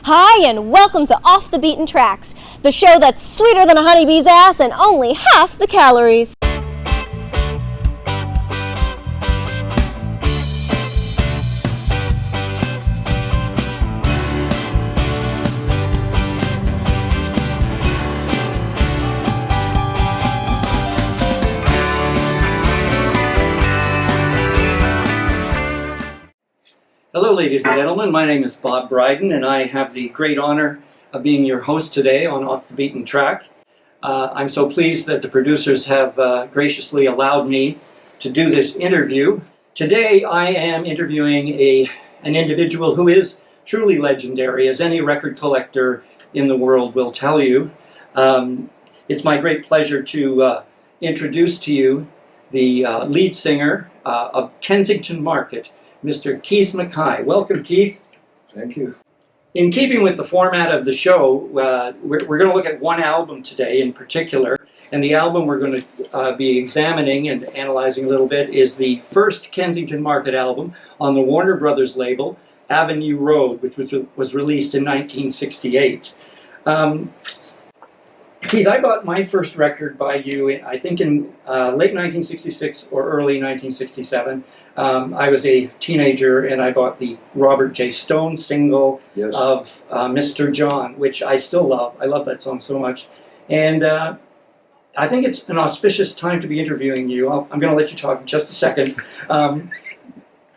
Hi, and welcome to Off the Beaten Tracks, the show that's sweeter than a honeybee's ass and only half the calories. Hello, ladies and gentlemen. My name is Bob Bryden, and I have the great honor of being your host today on Off the Beaten Track. I'm so pleased that the producers have graciously allowed me to do this interview. Today, I am interviewing an individual who is truly legendary, as any record collector in the world will tell you. It's my great pleasure to introduce to you the lead singer of Kensington Market, Mr. Keith McKie. Welcome, Keith. Thank you. In keeping with the format of the show, we're going to look at one album today in particular, and the album we're going to be examining and analyzing a little bit is the first Kensington Market album on the Warner Brothers label, Avenue Road, which was released in 1968. Keith, I bought my first record by you, I think in late 1966 or early 1967. I was a teenager and I bought the Robert J. Stone single of Mr. John, which I still love. I love that song so much. And I think it's an auspicious time to be interviewing you. I'm going to let you talk in just a second.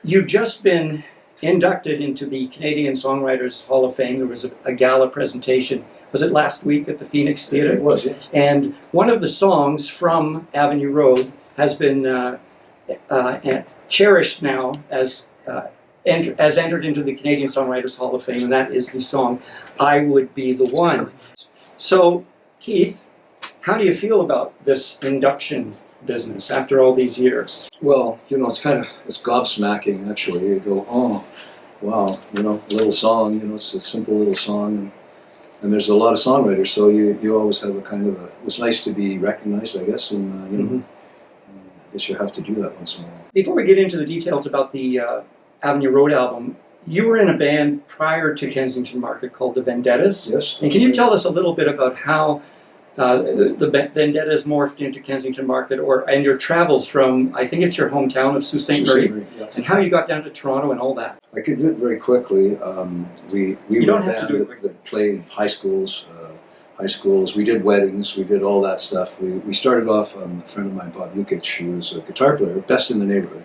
You've just been inducted into the Canadian Songwriters Hall of Fame. There was a gala presentation. Was it last week at the Phoenix Theatre? It was, yes. And one of the songs from Avenue Road has been cherished now as entered into the Canadian Songwriters Hall of Fame, and that is the song "I Would Be the One." So, Keith, how do you feel about this induction business after all these years? Well, it's gobsmacking, actually. You go, oh, wow, a little song, it's a simple little song, and there's a lot of songwriters, so you always have it's nice to be recognized, I guess, and, I guess you have to do that once in a while. Before we get into the details about the Avenue Road album, you were in a band prior to Kensington Market called the Vendettas. Yes. And can you tell us a little bit about how the Vendettas morphed into Kensington Market, and your travels from, I think it's your hometown of Sault Ste. Marie, yes. and how you got down to Toronto and all that? I could do it very quickly. We were a band that played high schools. We did weddings, we did all that stuff. We started off, a friend of mine, Bob Bryden, who was a guitar player, best in the neighborhood.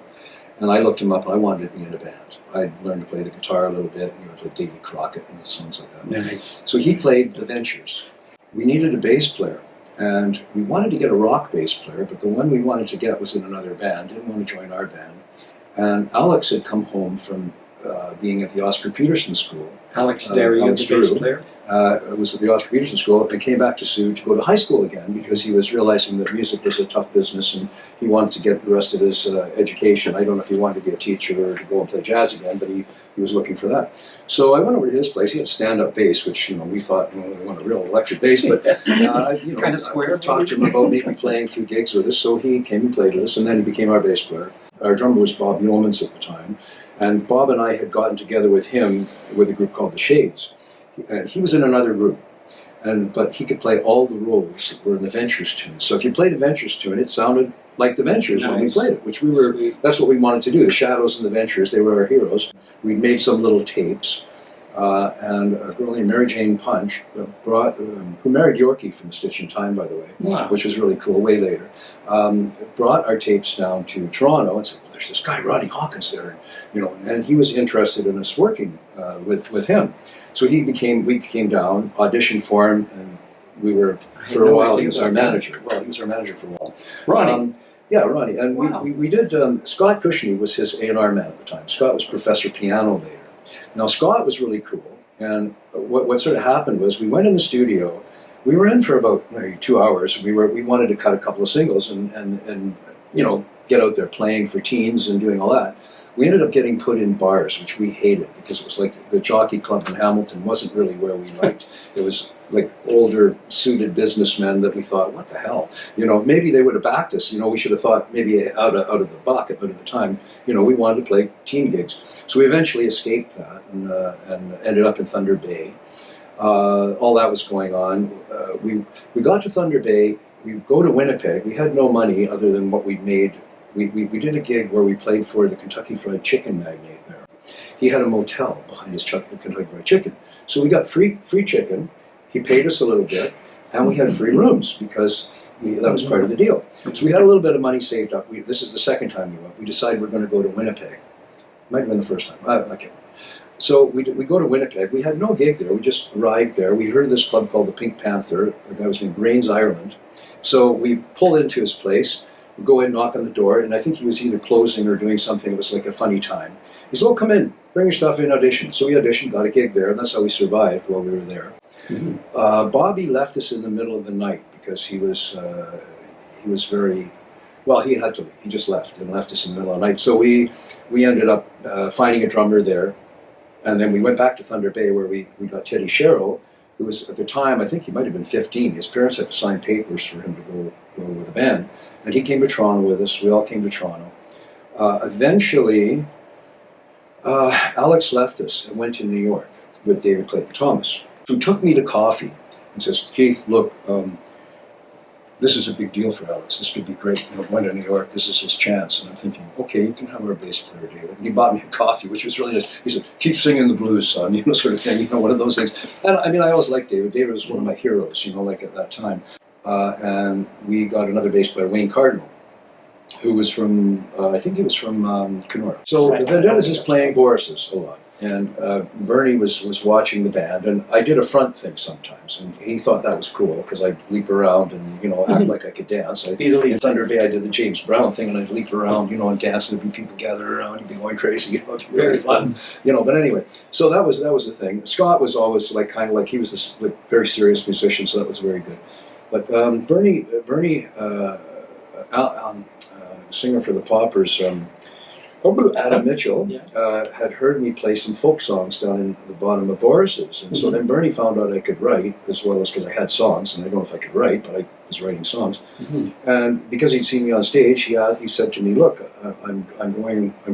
And I looked him up and I wanted to be in a band. I learned to play the guitar a little bit, like Davy Crockett and songs like that. Nice. So he played the Ventures. We needed a bass player, and we wanted to get a rock bass player, but the one we wanted to get was in another band, didn't want to join our band. And Alex had come home from being at the Oscar Peterson School. Alex Derry, the bass player? Was at the Oscar Peterson School and came back to Sioux to go to high school again because he was realizing that music was a tough business and he wanted to get the rest of his education. I don't know if he wanted to be a teacher or to go and play jazz again, but he was looking for that. So I went over to his place. He had stand-up bass, which we thought, we want a real electric bass, but kind of square. I talked to him about maybe playing a few gigs with us, so he came and played with us, and then he became our bass player. Our drummer was Bob Yeomans at the time, and Bob and I had gotten together with him with a group called the Shades. He was in another group, but he could play all the roles that were in the Ventures tune. So if you played a Ventures tune, it sounded like the Ventures when we played it, which that's what we wanted to do. The Shadows and the Ventures, they were our heroes. We'd made some little tapes, and a girl named Mary Jane Punch who married Yorkie from Stitch in Time, by the way, which was really cool, way later, brought our tapes down to Toronto and said, well, there's this guy, Ronnie Hawkins, there, and he was interested in us working with him. So we came down, auditioned for him, and for a while, he was our manager. Well, he was our manager for a while. Ronnie? Yeah, Ronnie. And we did, Scott Cushney was his A&R man at the time. Scott was professor piano later. Now, Scott was really cool, and what sort of happened was we went in the studio. We were in for about maybe 2 hours. We wanted to cut a couple of singles and get out there playing for teens and doing all that. We ended up getting put in bars, which we hated because it was like the Jockey Club in Hamilton wasn't really where we liked. It was like older suited businessmen that we thought, what the hell? Maybe they would have backed us. We should have thought maybe out of the bucket, but at the time, we wanted to play teen gigs. So we eventually escaped that and ended up in Thunder Bay. All that was going on. We got to Thunder Bay. We go to Winnipeg. We had no money other than what we'd made. We did a gig where we played for the Kentucky Fried Chicken magnate there. He had a motel behind his Kentucky Fried Chicken. So we got free chicken. He paid us a little bit, and we had free rooms because that was part of the deal. So we had a little bit of money saved up. This is the second time we went. We decided we're going to go to Winnipeg. Might have been the first time. I can't remember. So we go to Winnipeg. We had no gig there. We just arrived there. We heard of this club called the Pink Panther. The guy was named Grains Ireland. So we pull into his place. We go in, knock on the door, and I think he was either closing or doing something. It was like a funny time. He said, "Oh, come in. Bring your stuff in, audition." So we auditioned, got a gig there, and that's how we survived while we were there. Mm-hmm. Bobby left us in the middle of the night because he was very, well, he had to leave. He just left us in the middle of the night. So we ended up finding a drummer there, and then we went back to Thunder Bay where we got Teddy Sherrill, who was at the time, I think he might have been 15. His parents had to sign papers for him to go with the band, and he came to Toronto with us. We all came to Toronto. Eventually, Alex left us and went to New York with David Clayton Thomas, who took me to coffee and says, "Keith, look, this is a big deal for Alex. This could be great. Going to New York, this is his chance." And I'm thinking, okay, you can have our bass player, David. And he bought me a coffee, which was really nice. He said, "Keep singing the blues, son," sort of thing, one of those things. And I always liked David. David was one of my heroes, like at that time. And we got another bass player, Wayne Cardinal, who was from, I think he was from Kenora. So the Vendettas is playing Boris's a lot. And Bernie was watching the band, and I did a front thing sometimes, and he thought that was cool because I'd leap around and act like I could dance. In Thunder Bay, I did the James Brown thing, and I'd leap around, and dance, and there'd be people gathered around, you'd be going crazy, it'd be really fun, But anyway, so that was the thing. Scott was always he was this very serious musician, so that was very good. But Bernie, singer for the Paupers. Adam Mitchell had heard me play some folk songs down in the bottom of Boris's. And so then Bernie found out I could write, as well as because I had songs, and I don't know if I could write, but I was writing songs. Mm-hmm. And because he'd seen me on stage, he said to me, "Look, I'm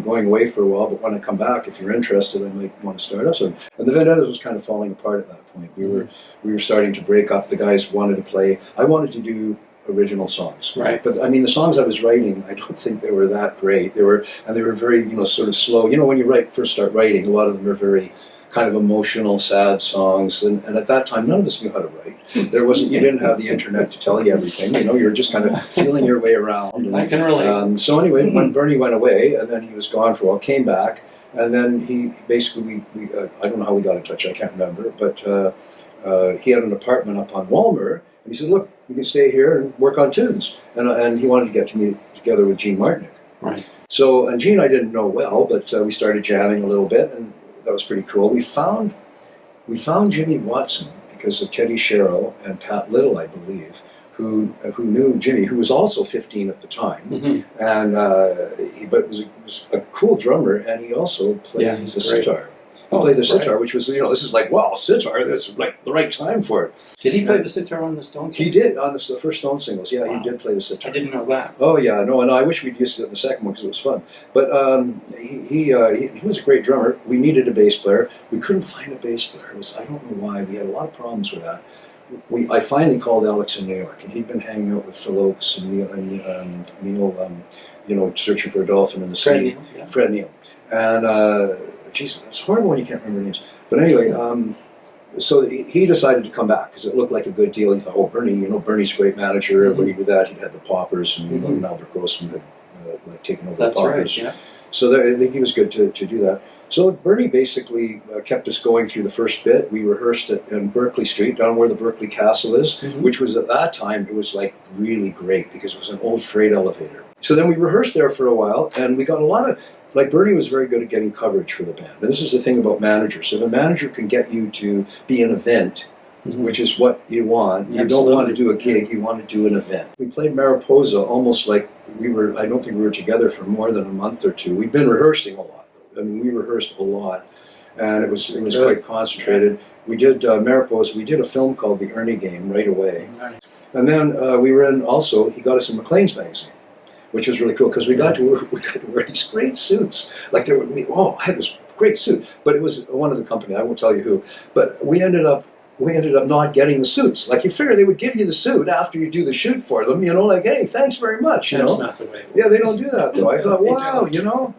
going away for a while, but when I come back, if you're interested, I might want to start up." So, and the Vendettas was kind of falling apart at that point. We were starting to break up. The guys wanted to play. I wanted to do original songs, right? But the songs I was writing, I don't think they were that great. They were very, sort of slow. When you first start writing, a lot of them are very kind of emotional, sad songs. And at that time, none of us knew how to write. You didn't have the internet to tell you everything. You're just kind of feeling your way around. And, I can relate. So anyway, when Bernie went away, and then he was gone for a while, came back, and then he basically, I don't know how we got in touch. I can't remember, but he had an apartment up on Walmer. He said, "Look, you can stay here and work on tunes." And he wanted to get me together with Gene Martinick. Right. So, and Gene I didn't know well, but we started jamming a little bit, and that was pretty cool. We found Jimmy Watson because of Teddy Sherrill and Pat Little, I believe, who knew Jimmy, who was also 15 at the time. Mm-hmm. And but it was a cool drummer, and he also played the sitar. He played the sitar, which was, this is like, wow, sitar, that's like the right time for it. Did he play the sitar on the Stone singles? He did, on the first Stone singles, yeah, wow. He did play the sitar. I didn't know that. Oh, yeah, no, and I wish we'd used it in the second one because it was fun. But he was a great drummer. We needed a bass player. We couldn't find a bass player. I don't know why. We had a lot of problems with that. I finally called Alex in New York, and he'd been hanging out with Phil Oakes and Neil, searching for a dolphin in the sea. Fred Neil. And geez, it's horrible when you can't remember names. But anyway, so he decided to come back because it looked like a good deal. He thought, oh, Bernie, Bernie's a great manager. Everybody knew that. He'd had the Paupers, and Albert Grossman had taken over the Paupers. Right, yeah. So I think he was good to do that. So Bernie basically kept us going through the first bit. We rehearsed in Berkeley Street, down where the Berkeley Castle is, which was at that time, it was like really great because it was an old freight elevator. So then we rehearsed there for a while, and we got a lot of, Bernie was very good at getting coverage for the band. And this is the thing about managers. If a manager can get you to be an event, which is what you want. You don't want to do a gig, you want to do an event. We played Mariposa almost like I don't think we were together for more than a month or two. We'd been rehearsing a lot. I mean, we rehearsed a lot, and it was quite concentrated. We did Mariposa. We did a film called The Ernie Game right away. And then we were in also, he got us in Maclean's magazine, which was really cool because we got to wear these great suits. Like I had this great suit, but it was one of the company, I won't tell you who, but we ended up not getting the suits. Like, you figure they would give you the suit after you do the shoot for them, like, hey, thanks very much, That's not the way it works. Yeah, they don't do that, though. I thought, wow,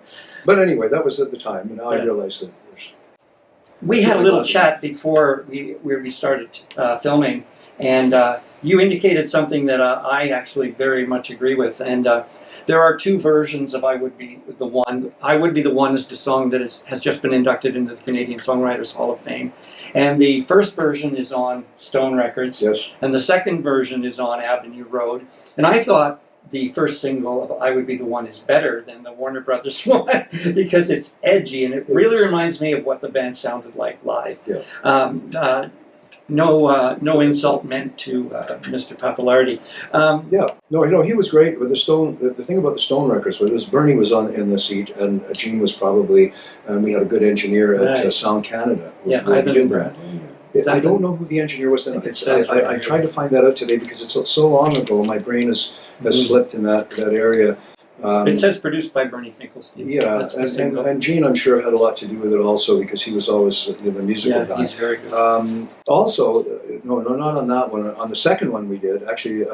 But anyway, that was at the time, and now I realize that we had a little chat before we started filming, and you indicated something that I actually very much agree with, and there are two versions of I Would Be the One. I Would Be the One is the song that has just been inducted into the Canadian Songwriters Hall of Fame. And the first version is on Stone Records. Yes. And the second version is on Avenue Road. And I thought the first single of I Would Be the One is better than the Warner Brothers one because it's edgy and it really reminds me of what the band sounded like live. Yeah. No insult meant to Mr. Pappalardi. No, he was great with the Stone. The thing about the Stone Records was Bernie was in the seat, and Gene was probably, and we had a good engineer at Sound Canada. Ivan Brad. I don't know who the engineer was then. I tried to find that out today because it's so long ago. My brain has slipped in that area. It says produced by Bernie Finkelstein. Yeah, and Gene, I'm sure, had a lot to do with it also because he was always the musical guy. He's very good. Also, no, not on that one. On the second one we did, actually,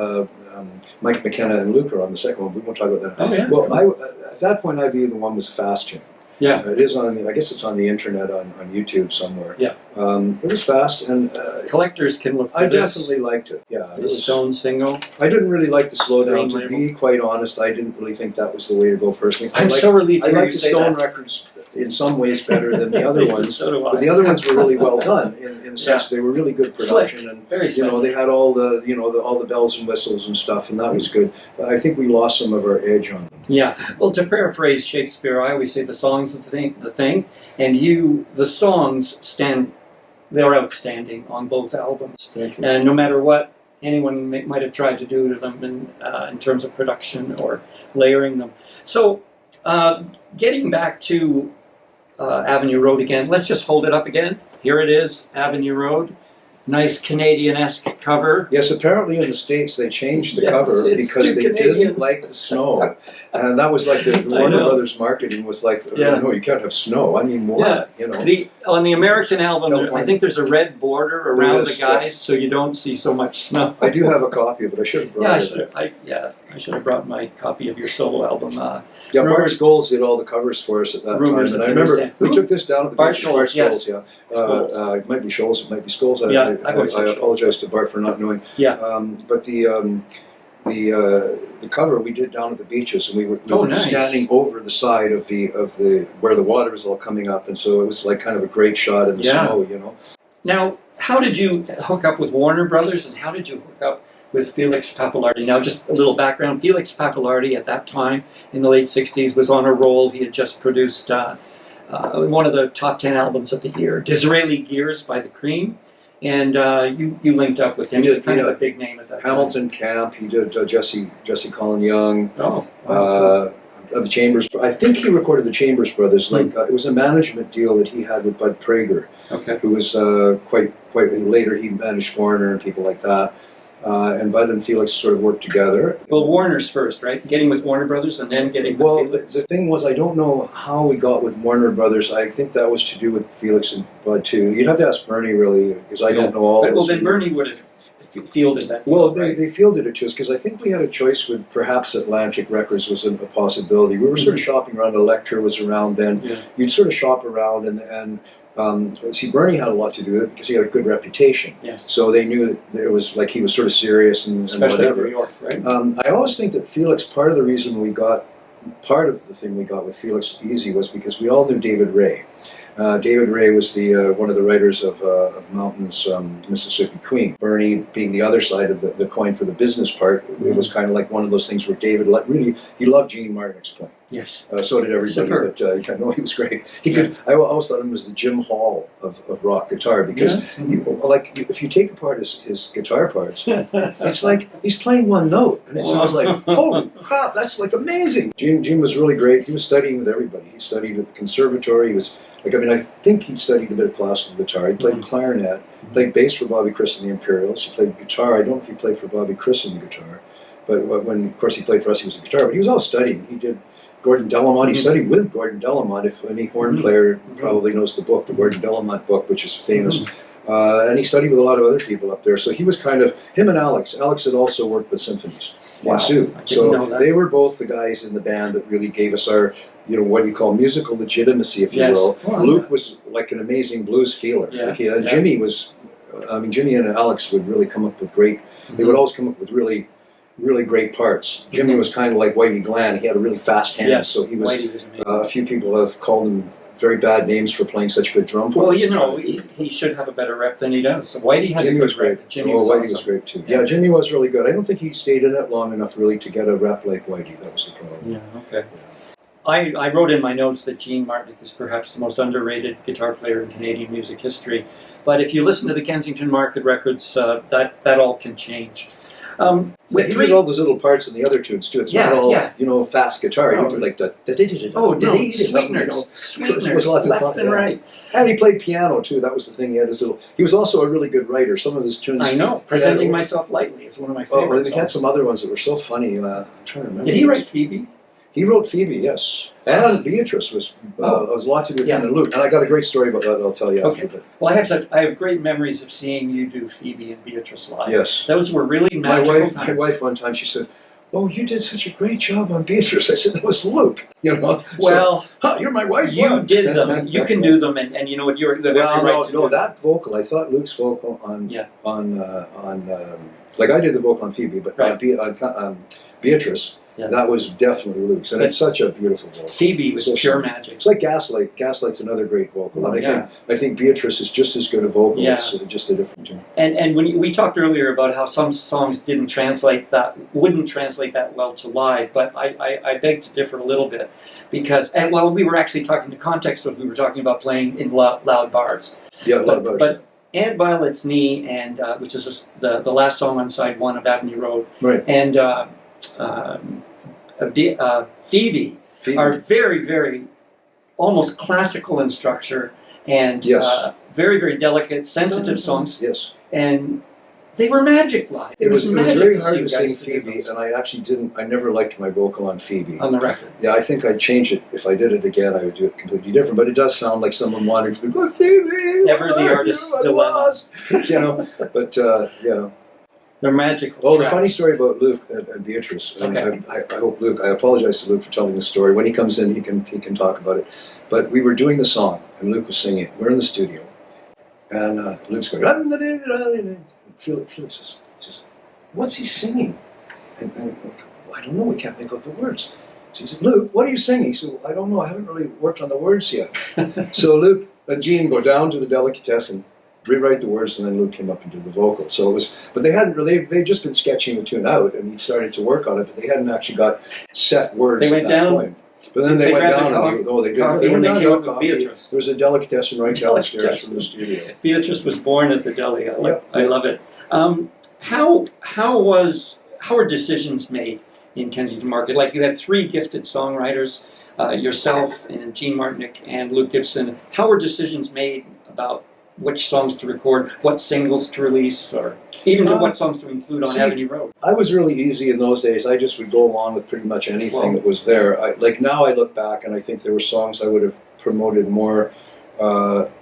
Mike McKenna and Luke are on the second one. We won't talk about that. Oh, yeah. Well, at that point, I'd be the one was fast tune. Yeah. It is on. I guess it's on the internet on YouTube somewhere. Yeah. It was fast, and collectors can look. I definitely liked it. Yeah. The Stone single. I didn't really like the slowdown. To be quite honest, I didn't really think that was the way to go personally. I'm so relieved to hear you say that. I like the Stone records in some ways better than the other ones. So do I. But the other ones were really well done in the sense they were really good production. Slick. And very slick. they had all the all the bells and whistles and stuff, and that was good. But I think we lost some of our edge on them. Yeah. Well, to paraphrase Shakespeare, I always say the song's the thing, and the songs they're outstanding on both albums. Thank you. And no matter what anyone might have tried to do to them in terms of production or layering them. So, getting back to Avenue Road again, let's just hold it up again. Here it is, Avenue Road. Nice Canadian-esque cover. Yes, apparently in the States they changed the cover because they didn't like the snow. And that was like the Warner Brothers marketing was like, no, you can't have snow. I mean, what? On the American album, I think there's a red border around the guys so you don't see so much snow. I do have a copy of it. I should have brought it. I should have brought my copy of your solo album. Bart Scholes did all the covers for us at that time. And I remember we took this down at the Bart Scholes, yes. It might be Scholes, it might be Scholes. I apologize to Bart for not knowing. Yeah. But the cover we did down at the beaches, and we were standing over the side of the where the water was all coming up, and so it was like kind of a great shot in the snow, Now, how did you hook up with Warner Brothers, and how did you hook up with Felix Pappalardi? Now, just a little background. Felix Pappalardi, at that time, in the late 60s, was on a roll. He had just produced one of the top 10 albums of the year, Disraeli Gears by The Cream. And you linked up with him. He was kind of a big name at that Hamilton time. Camp. He did Jesse Colin Young. Oh. The Chambers. I think he recorded the Chambers Brothers. It was a management deal that he had with Bud Prager, who was quite later. He managed Foreigner and people like that. And Bud and Felix sort of worked together. Well, Warner's first, right? Getting with Warner Brothers and then getting with Felix. The thing was, I don't know how we got with Warner Brothers. I think that was to do with Felix and Bud too. You'd have to ask Bernie, really, because I don't know all this. Well, then Bernie would have fielded that. Well, they fielded it to us, because I think we had a choice with perhaps Atlantic Records was a possibility. We were sort of shopping around. Elektra was around then. Yeah. You'd sort of shop around and Bernie had a lot to do with it because he had a good reputation. Yes. So they knew that it was like he was sort of serious and especially whatever. in New York, right? I always think that Felix, part of the thing we got with Felix easy was because we all knew David Ray. David Ray was the one of the writers of Mountain's Mississippi Queen. Bernie being the other side of the coin for the business part. It was kind of like one of those things where David he loved Gene Martin's playing. Yes. So did everybody. Super. But no, he was great. I always thought of him as the Jim Hall of rock guitar because if you take apart his guitar parts, it's like he's playing one note, and it sounds like, holy crap, that's like amazing. Gene was really great. He was studying with everybody. He studied at the conservatory. He was I think he studied a bit of classical guitar. He played clarinet, played bass for Bobby Chris and the Imperials. He played guitar. I don't know if he played for Bobby Chris in the guitar, but when, of course, he played for us, he was the guitar. But he was all studying. He did Gordon Delamont. He studied with Gordon Delamont. If any horn player probably knows the book, the Gordon Delamont book, which is famous. And he studied with a lot of other people up there. So he was kind of, him and Alex. Alex had also worked with symphonies. Wow. Sue. So they were both the guys in the band that really gave us our, what you call musical legitimacy, if you will. Luke was like an amazing blues feeler. Jimmy was, Jimmy and Alex would really come up with great, they would always come up with really, really great parts. Jimmy was kind of like Whitey Glenn. He had a really fast hand, so he was, a few people have called him very bad names for playing such good drum parts. Well, he should have a better rep than he does. So Whitey has a good rep. Whitey was great too. Yeah, Jimmy was really good. I don't think he stayed in it long enough really to get a rep like Whitey. That was the problem. Yeah, okay. I wrote in my notes that Gene Martin is perhaps the most underrated guitar player in Canadian music history. But if you listen to the Kensington Market records, that all can change. He did all those little parts in the other tunes too. It's not all, fast guitar. He would like sweeteners, lots of left fun, and right. And he played piano too. That was the thing. He had his little. He was also a really good writer. Some of his tunes. I know. Presenting Myself Lightly is one of my favorites. He had some other ones that were so funny. I'm trying to remember. Did he write Phoebe? He wrote Phoebe, yes. And Beatrice was lots of good him and Luke. And I got a great story about that I'll tell you after. But. Well, I have great memories of seeing you do Phoebe and Beatrice live. Yes. Those were really magical times. My wife one time, she said, "Oh, you did such a great job on Beatrice." I said, "That was Luke." Well, you're my wife. You did them. You can do them, and you know what? You're that vocal. I thought Luke's vocal on like I did the vocal on Phoebe, but on Beatrice. Yeah. That was definitely Luke's, and it's such a beautiful vocal. Phoebe was pure magic. It's like Gaslight. Gaslight's another great vocal, and I think Beatrice is just as good a vocal. It's just a different tune. And when we talked earlier about how some songs wouldn't translate that well to live, but I beg to differ a little bit because we were actually talking to context of we were talking about playing in loud bars. Yeah, loud bars. But Aunt Violet's Knee, and which is the last song on side 1 of Avenue Road, right, and Phoebe are very, very almost classical in structure and very, very delicate, sensitive songs. Yes. And they were magic live. It was very hard to sing Phoebe, and I actually I never liked my vocal on Phoebe. On the record. Yeah, I think I'd change it. If I did it again, I would do it completely different. But it does sound like someone wandering through, Phoebe! Ever the artist's dilemma. But, They're magical. Oh, the funny story about Luke and Beatrice. Okay. I hope Luke. I apologize to Luke for telling the story. When he comes in, he can talk about it. But we were doing the song, and Luke was singing it. We're in the studio, and Luke's going. Felix says, "What's he singing?" And I don't know. We can't make out the words. So he said, "Luke, what are you singing?" He said, "I don't know. I haven't really worked on the words yet." So Luke and Gene go down to the delicatessen, rewrite the words, and then Luke came up and did the vocal. So it was, but they hadn't really, they'd just been sketching the tune out, and he started to work on it, but they hadn't actually got set words. They went down. Point. But then they went down and they went down to coffee. Beatrice. There was a delicatessen right downstairs from the studio. Beatrice was born at the deli. I love it. How were decisions made in Kensington Market? Like you had 3 gifted songwriters, yourself and Gene Martinick and Luke Gibson. How were decisions made about which songs to record, what singles to release, or even to what songs to include on Avenue Road? I was really easy in those days. I just would go along with pretty much anything that was there. Now I look back and I think there were songs I would have promoted more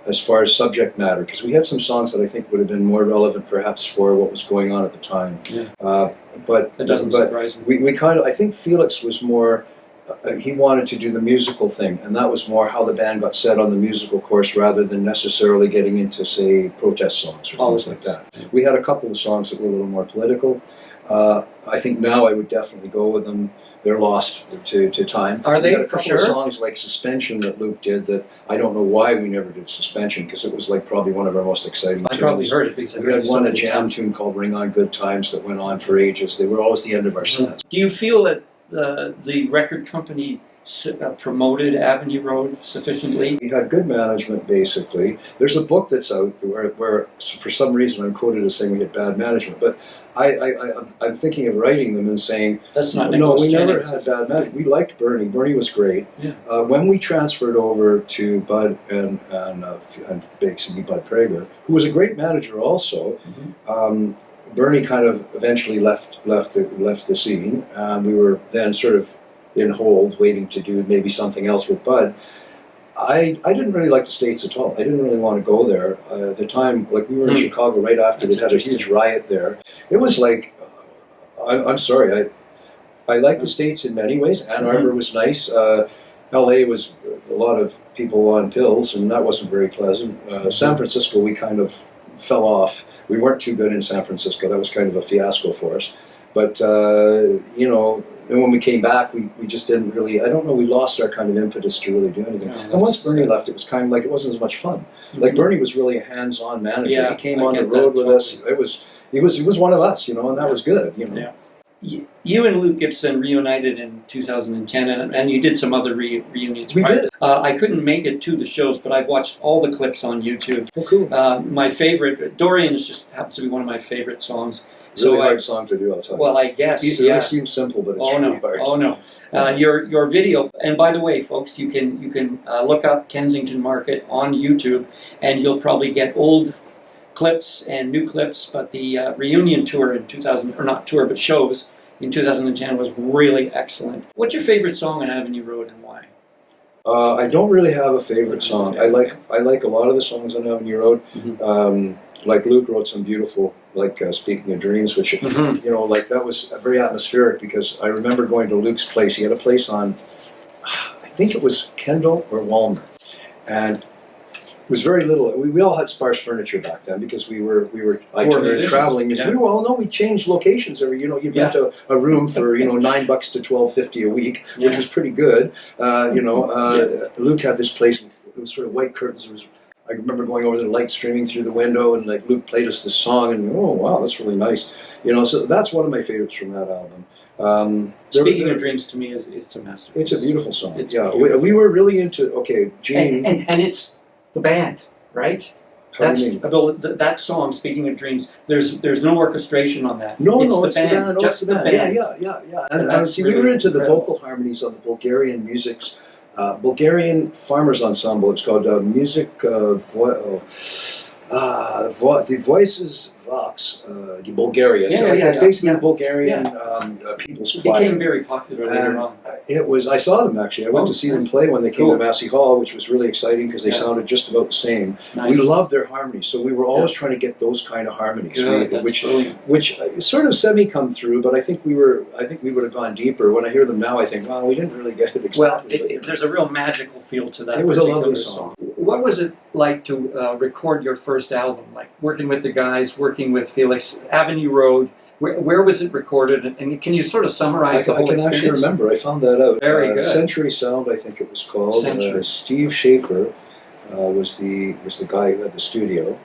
as far as subject matter, because we had some songs that I think would have been more relevant perhaps for what was going on at the time. Yeah. But that doesn't surprise me. We kind of, I think Felix was more, he wanted to do the musical thing, and that was more how the band got set on the musical course rather than necessarily getting into, say, protest songs or things like that. We had a couple of songs that were a little more political. I think now I would definitely go with them. They're lost to time. Are they, We got a for couple of sure? songs like Suspension that Luke did that I don't know why we never did Suspension, because it was like probably one of our most exciting I tunes. probably heard it because I We heard had it so one, a many jam times. tune called Ring on Good Times that went on for ages. They were always the end of our sets. Do you feel that the record company promoted Avenue Road sufficiently? We had good management, basically. There's a book that's out where for some reason I'm quoted as saying we had bad management, but I'm thinking of writing them and saying, That's not no, Nicholas we never Jennings. had bad management. We liked Bernie. Bernie was great. Yeah. When we transferred over to Bud and basically Bud Prager, who was a great manager also, Bernie kind of eventually left the scene, and we were then sort of in hold, waiting to do maybe something else with Bud. I didn't really like the States at all. I didn't really want to go there. At the time, like we were in Chicago right after they had a huge riot there. It was like, I'm sorry, I like the States in many ways. Ann Arbor was nice. LA was a lot of people on pills, and that wasn't very pleasant. San Francisco, we kind of fell off. We weren't too good in San Francisco. That was kind of a fiasco for us. But, you know, and when we came back, we just didn't really, I don't know, we lost our kind of impetus to really do anything. And once Bernie left, it was kind of like, it wasn't as much fun. Like Bernie was really a hands-on manager. Yeah, he came I on the get road that with us. He was one of us, you know, and that was good, you know. Yeah. You and Luke Gibson reunited in 2010, and you did some other reunions. We did. I couldn't make it to the shows, but I've watched all the clips on YouTube. Oh, cool. My favorite, Dorian, just happens to be one of my favorite songs. Really hard song to do, I'll tell you. Well, I guess, It yeah. really seems simple, but it's really hard. Oh no! Your video, and by the way, folks, you can look up Kensington Market on YouTube, and you'll probably get old clips and new clips. But the reunion tour in 2000, or not tour, but shows in 2010 was really excellent. What's your favorite song on Avenue Road, and why? I don't really have a favorite song. I like a lot of the songs on Avenue Road. Like Luke wrote some beautiful, like Speaking of Dreams, which, you know, like that was very atmospheric, because I remember going to Luke's place. He had a place on, I think it was Kendall or Walnut, and it was very little. We all had sparse furniture back then because we were itinerant traveling. Yeah. We changed locations every. You know, you rent a room for $9 to $12.50 a week, which was pretty good. Luke had this place. It was sort of white curtains. I remember going over the light streaming through the window, and like Luke played us this song, and oh wow, that's really nice. You know, so that's one of my favorites from that album. Speaking of Dreams, to me, it's a masterpiece. It's a beautiful song. It's beautiful. We were really into Gene. And it's the band, right? How do you mean? That song, Speaking of Dreams, there's no orchestration on that. No, it's the band. Just the band. Yeah. And see, we were into the vocal harmonies on the Bulgarian musics. Bulgarian farmers ensemble. It's called Music the Voices Vox de Bulgaria. It's basically a Bulgarian people's choir. It became very popular later on. It was. I saw them actually. I went to see them play when they came to Massey Hall, which was really exciting because they sounded just about the same. Nice. We loved their harmonies, so we were always trying to get those kind of harmonies, which sort of semi come through. But I think we would have gone deeper. When I hear them now, I think, well, we didn't really get it exactly. Well, there's a real magical feel to that. It was a lovely song. What was it like to record your first album? Like working with the guys, working with Felix, Avenue Road. Where was it recorded? And can you sort of summarize the whole experience? I can actually remember. I found that out. Very good. Century Sound, I think it was called. Steve Schaefer was the guy who had the studio.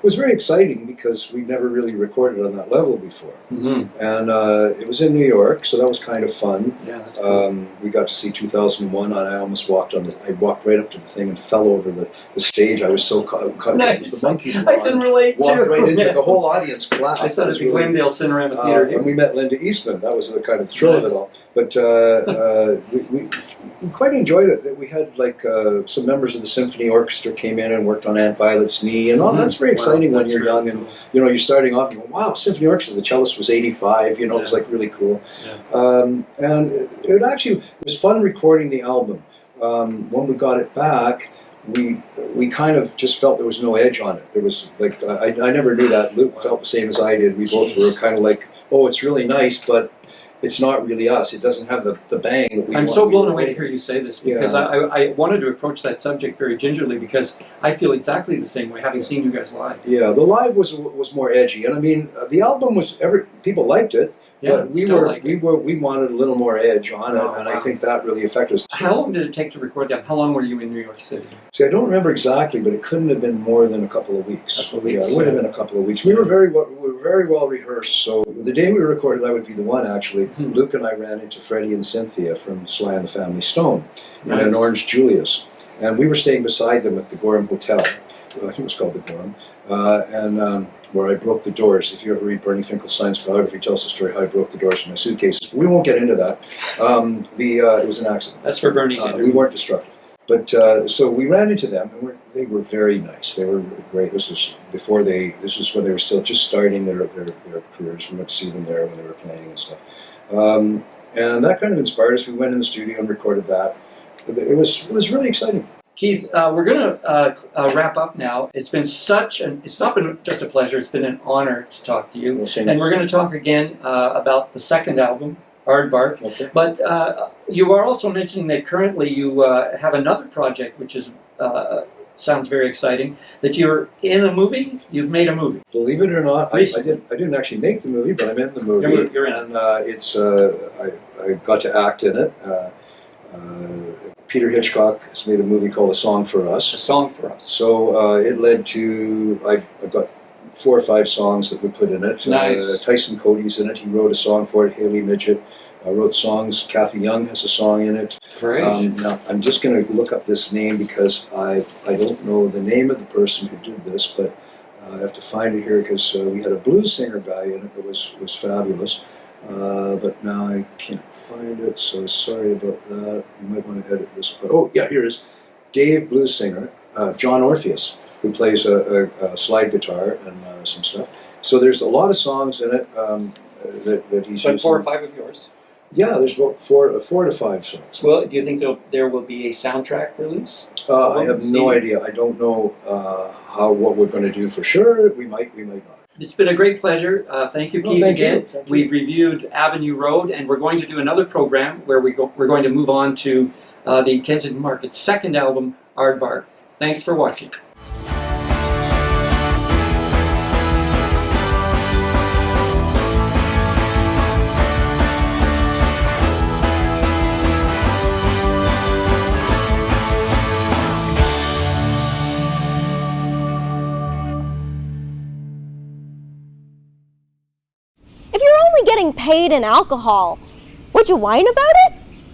It was very exciting because we'd never really recorded on that level before. And it was in New York, so that was kind of fun. Yeah, that's cool. We got to see 2001, and I almost walked I walked right up to the thing and fell over the stage. I was so caught. Nice. The monkeys were I can relate too. Walked right into the whole audience clapped. I thought it was the Glendale Cinerama Theater. And we met Linda Eastman. That was the kind of thrill of it all. But we quite enjoyed it. We had some members of the symphony orchestra came in and worked on Aunt Violet's Knee, and all. That's very exciting when you're young and you're starting off. You go, wow, symphony orchestra. The cellist was 85. It was like really cool. Yeah. And it actually was fun recording the album. When we got it back, we kind of just felt there was no edge on it. There was I never knew that. Luke felt the same as I did. We both were kind of like, oh, it's really nice, but it's not really us. It doesn't have the bang that we I'm want. so blown away to hear you say this, because Yeah. I wanted to approach that subject very gingerly, because I feel exactly the same way, having seen you guys live. Yeah, the live was more edgy, and I mean the album was people liked it, Yeah, but we wanted a little more edge on it, Oh, and wow. I think that really affected us. How long did it take to record that? How long were you in New York City? See, I don't remember exactly, but it couldn't have been more than a couple of weeks. Couple of weeks, Yeah, it would have yeah. been a couple of weeks. We were very well rehearsed. So the day we recorded, I would be the one actually. Hmm. Luke and I ran into Freddie and Cynthia from Sly and the Family Stone in Nice. an Orange Julius, and we were staying beside them at the Gorham Hotel. I think it was called the Gorham, where I broke the doors. If you ever read Bernie Finkelstein's biography, he tells the story how I broke the doors from my suitcases. But we won't get into that. It was an accident. That's for Bernie's We interview. weren't destructive. But so we ran into them, and they were very nice. They were great. This was when they were still just starting their careers. We went to see them there when they were playing and stuff. And that kind of inspired us. We went in the studio and recorded that. It was really exciting. Keith, we're going to wrap up now. It's not been just a pleasure, it's been an honor to talk to you. Well, same And we're as- going to talk again about the second album, Aardvark. Okay. But you are also mentioning that currently you have another project, which is sounds very exciting, that you're in a movie. You've made a movie. Believe it or not, I Recently. didn't actually make the movie, but I'm in the movie. You're in. And I got to act in it. Peter Hitchcock has made a movie called A Song for A Us. song for us. So it led to, I've got 4 or 5 songs that we put in it. Nice. Tyson Cody's in it. He wrote a song for it. Haley Midget wrote songs. Kathy Young has a song in it. Great. Now, I'm just going to look up this name because I don't know the name of the person who did this, but I have to find it here because we had a blues singer guy in it that was fabulous. But now I can't find it, so sorry about that. You might want to edit this part. Oh, yeah, here it is. Dave blues singer, John Orpheus, who plays a slide guitar and some stuff. So there's a lot of songs in it that he's But using. 4 or 5 of yours. Yeah, there's about 4 to 5 songs. Well, do you think there will be a soundtrack release? I have no idea. I don't know what we're going to do for sure. We might not. It's been a great pleasure. Thank you, No, Keith, thank you. again. Thank you. We've reviewed Avenue Road, and we're going to do another program where we're going to move on to the Kensington Market's second album, Aardvark. Thanks for watching. If you're only getting paid in alcohol, would you whine about it?